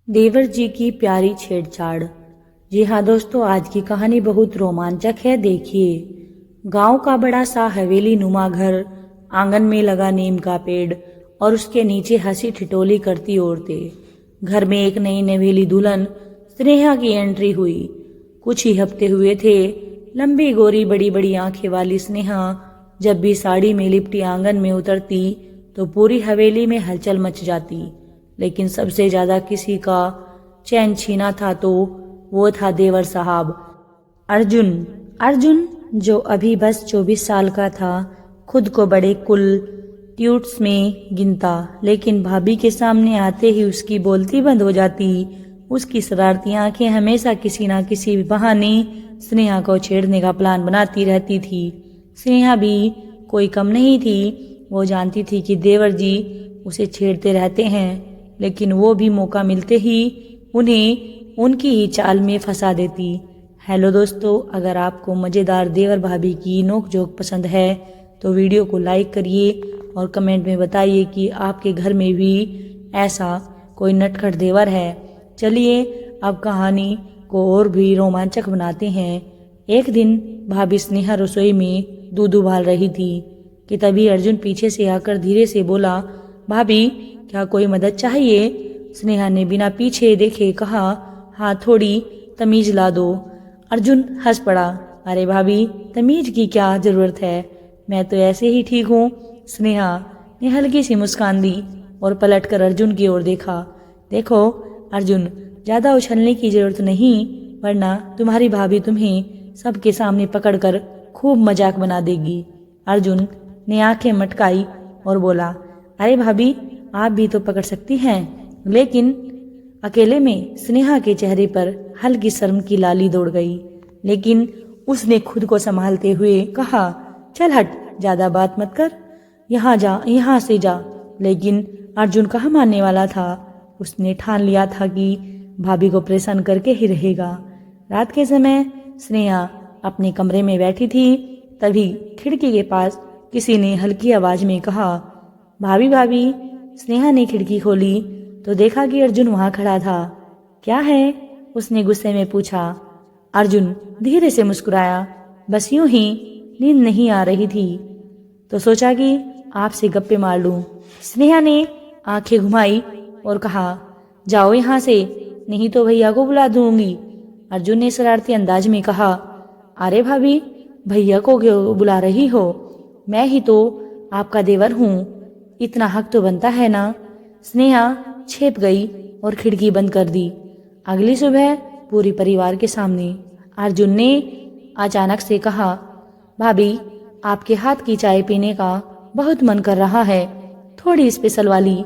देवर जी की प्यारी छेड़छाड़। जी हाँ दोस्तों, आज की कहानी बहुत रोमांचक है। देखिए, गांव का बड़ा सा हवेली नुमा घर, आंगन में लगा नीम का पेड़ और उसके नीचे हंसी ठिठोली करती औरतें। घर में एक नई नवेली दुल्हन स्नेहा की एंट्री हुई। कुछ ही हफ्ते हुए थे। लंबी गोरी बड़ी बड़ी आंखें वाली स्नेहा जब भी साड़ी में लिपटी आंगन में उतरती तो पूरी हवेली में हलचल मच जाती। लेकिन सबसे ज्यादा किसी का चैन छीना था तो वो था देवर साहब अर्जुन। अर्जुन जो अभी बस 24 साल का था, खुद को बड़े कुल ट्यूट्स में गिनता, लेकिन भाभी के सामने आते ही उसकी बोलती बंद हो जाती। उसकी शरारती आंखें हमेशा किसी ना किसी बहाने स्नेहा को छेड़ने का प्लान बनाती रहती थी। स्नेहा भी कोई कम नहीं थी। वो जानती थी कि देवर जी उसे छेड़ते रहते हैं, लेकिन वो भी मौका मिलते ही उन्हें उनकी ही चाल में फंसा देती। हेलो दोस्तों, अगर आपको मज़ेदार देवर भाभी की नोकझोंक पसंद है तो वीडियो को लाइक करिए और कमेंट में बताइए कि आपके घर में भी ऐसा कोई नटखट देवर है। चलिए अब कहानी को और भी रोमांचक बनाते हैं। एक दिन भाभी स्नेहा रसोई में दूध उबाल रही थी कि तभी अर्जुन पीछे से आकर धीरे से बोला, भाभी क्या कोई मदद चाहिए? स्नेहा ने बिना पीछे देखे कहा, हाँ थोड़ी तमीज ला दो। अर्जुन हंस पड़ा, अरे भाभी तमीज की क्या जरूरत है, मैं तो ऐसे ही ठीक हूँ। स्नेहा ने हल्की सी मुस्कान दी और पलटकर अर्जुन की ओर देखा। देखो अर्जुन, ज्यादा उछलने की जरूरत नहीं, वरना तुम्हारी भाभी तुम्हें सबके सामने पकड़कर खूब मजाक बना देगी। अर्जुन ने आंखें मटकाई और बोला, अरे भाभी आप भी तो पकड़ सकती हैं। लेकिन अकेले में स्नेहा के चेहरे पर हल्की शर्म की लाली दौड़ गई, लेकिन उसने खुद को संभालते हुए कहा, चल हट, ज्यादा बात मत कर, यहाँ से जा। लेकिन अर्जुन कहाँ मानने वाला था। उसने ठान लिया था कि भाभी को परेशान करके ही रहेगा। रात के समय स्नेहा अपने कमरे में बैठी थी। तभी खिड़की के पास किसी ने हल्की आवाज में कहा, भाभी भाभी। स्नेहा ने खिड़की खोली तो देखा कि अर्जुन वहां खड़ा था। क्या है? उसने गुस्से में पूछा। अर्जुन धीरे से मुस्कुराया, बस यूं ही नींद नहीं आ रही थी तो सोचा कि आपसे गप्पे मार लूं। स्नेहा ने आंखें घुमाई और कहा, जाओ यहाँ से, नहीं तो भैया को बुला दूंगी। अर्जुन ने शरारती अंदाज में कहा, अरे भाभी भैया को क्यों बुला रही हो, मैं ही तो आपका देवर हूँ, इतना हक तो बनता है ना। स्नेहा छेप गई और खिड़की बंद कर दी। अगली सुबह पूरी परिवार के सामने अर्जुन ने अचानक से कहा, भाभी आपके हाथ की चाय पीने का बहुत मन कर रहा है, थोड़ी स्पेशल वाली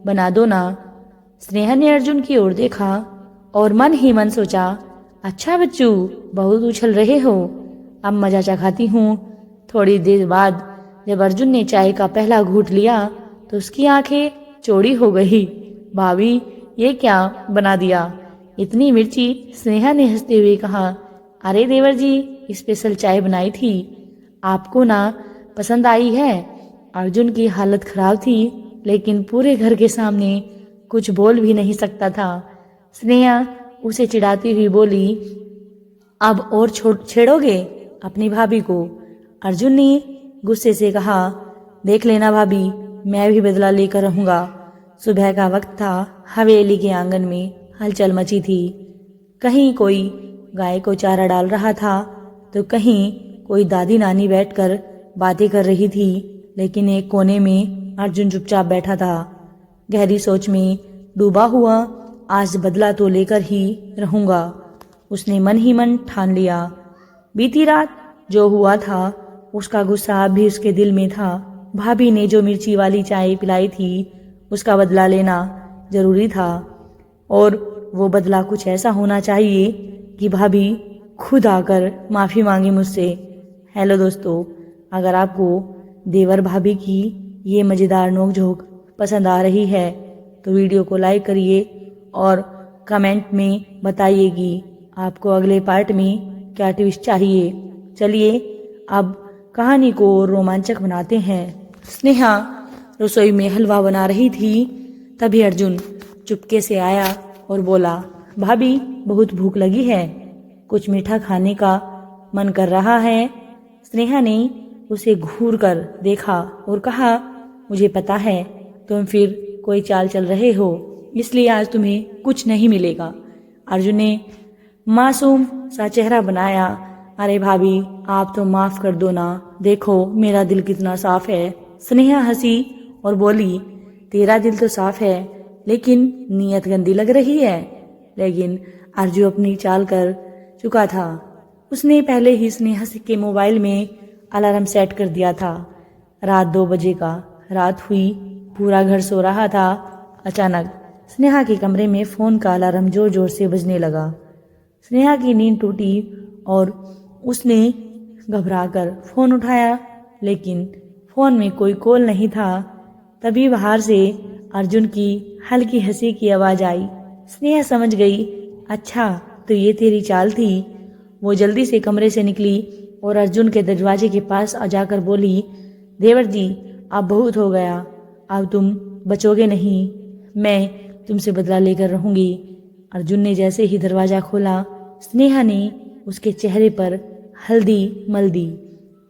बना दो ना। स्नेहा ने अर्जुन की ओर देखा और मन ही मन सोचा, अच्छा बच्चू बहुत उछल रहे हो, अब मजा चखाती हूँ। थोड़ी देर बाद जब अर्जुन ने चाय का पहला घूंट लिया तो उसकी आंखें चौड़ी हो गई। भाभी ये क्या बना दिया, इतनी मिर्ची? स्नेहा ने हंसते हुए कहा, अरे देवर जी स्पेशल चाय बनाई थी, आपको ना पसंद आई है। अर्जुन की हालत खराब थी, लेकिन पूरे घर के सामने कुछ बोल भी नहीं सकता था। स्नेहा उसे चिढ़ाती हुई बोली, अब और छेड़ोगे अपनी भाभी को? अर्जुन ने गुस्से से कहा, देख लेना भाभी, मैं भी बदला लेकर रहूंगा। सुबह का वक्त था। हवेली के आंगन में हलचल मची थी। कहीं कोई गाय को चारा डाल रहा था तो कहीं कोई दादी नानी बैठकर बातें कर रही थी। लेकिन एक कोने में अर्जुन चुपचाप बैठा था, गहरी सोच में डूबा हुआ। आज बदला तो लेकर ही रहूंगा, उसने मन ही मन ठान लिया। बीती रात जो हुआ था उसका गुस्सा अब भी उसके दिल में था। भाभी ने जो मिर्ची वाली चाय पिलाई थी उसका बदला लेना जरूरी था, और वो बदला कुछ ऐसा होना चाहिए कि भाभी खुद आकर माफी मांगे मुझसे। हेलो दोस्तों, अगर आपको देवर भाभी की ये मजेदार नोकझोंक पसंद आ रही है तो वीडियो को लाइक करिए और कमेंट में बताइए कि आपको अगले पार्ट में क्या ट्विस्ट चाहिए। चलिए अब कहानी को रोमांचक बनाते हैं। स्नेहा रसोई में हलवा बना रही थी। तभी अर्जुन चुपके से आया और बोला, भाभी बहुत भूख लगी है, कुछ मीठा खाने का मन कर रहा है। स्नेहा ने उसे घूर कर देखा और कहा, मुझे पता है तुम फिर कोई चाल चल रहे हो, इसलिए आज तुम्हें कुछ नहीं मिलेगा। अर्जुन ने मासूम सा चेहरा बनाया। अरे भाभी, आप तो माफ कर दो ना, देखो मेरा दिल कितना साफ है। स्नेहा हंसी और बोली, तेरा दिल तो साफ है, लेकिन नीयत गंदी लग रही है। लेकिन अर्जुन अपनी चाल कर चुका था। उसने पहले ही स्नेहा के मोबाइल में अलार्म सेट कर दिया था। रात 2 बजे का। रात हुई, पूरा घर सो रहा था। अचानक स्नेहा के कमरे में फोन का अलार्म जोर जोर से बजने लगा। स्नेहा की नींद टूटी और उसने घबराकर फोन उठाया, लेकिन फोन में कोई कॉल नहीं था। तभी बाहर से अर्जुन की हल्की हंसी की आवाज आई। स्नेहा समझ गई, अच्छा तो ये तेरी चाल थी। वो जल्दी से कमरे से निकली और अर्जुन के दरवाजे के पास जाकर बोली, देवर जी अब बहुत हो गया, अब तुम बचोगे नहीं, मैं तुमसे बदला लेकर रहूंगी। अर्जुन ने जैसे ही दरवाजा खोला, स्नेहा ने उसके चेहरे पर हल्दी मल दी।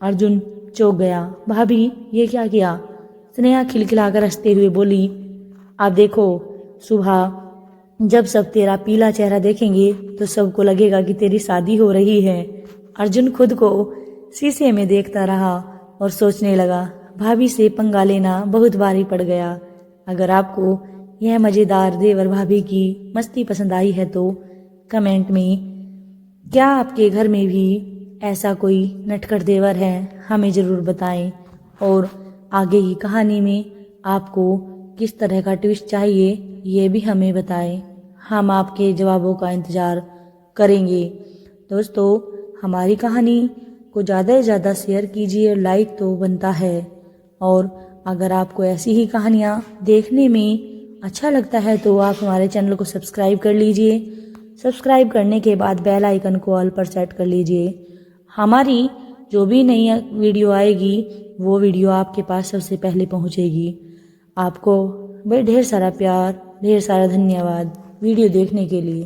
अर्जुन चौंक गया। भाभी, ये क्या किया? स्नेहा खिलखिलाकर हंसते हुए बोली, अब देखो, सुबह जब सब तेरा पीला चेहरा देखेंगे तो सबको लगेगा कि तेरी शादी हो रही है। अर्जुन खुद को शीशे में देखता रहा और सोचने लगा, भाभी से पंगा लेना बहुत भारी पड़ गया। अगर आपको यह मज़ेदार देवर भाभी की मस्ती पसंद आई है तो कमेंट में क्या आपके घर में भी ऐसा कोई नटखट देवर है, हमें ज़रूर बताएं। और आगे की कहानी में आपको किस तरह का ट्विस्ट चाहिए ये भी हमें बताएं। हम आपके जवाबों का इंतज़ार करेंगे। दोस्तों, हमारी कहानी को ज़्यादा से ज़्यादा शेयर कीजिए, लाइक तो बनता है। और अगर आपको ऐसी ही कहानियाँ देखने में अच्छा लगता है तो आप हमारे चैनल को सब्सक्राइब कर लीजिए। सब्सक्राइब करने के बाद बेल आइकन को ऑल पर सेट कर लीजिए। हमारी जो भी नई वीडियो आएगी वो वीडियो आपके पास सबसे पहले पहुंचेगी। आपको ढेर सारा प्यार, ढेर सारा धन्यवाद वीडियो देखने के लिए।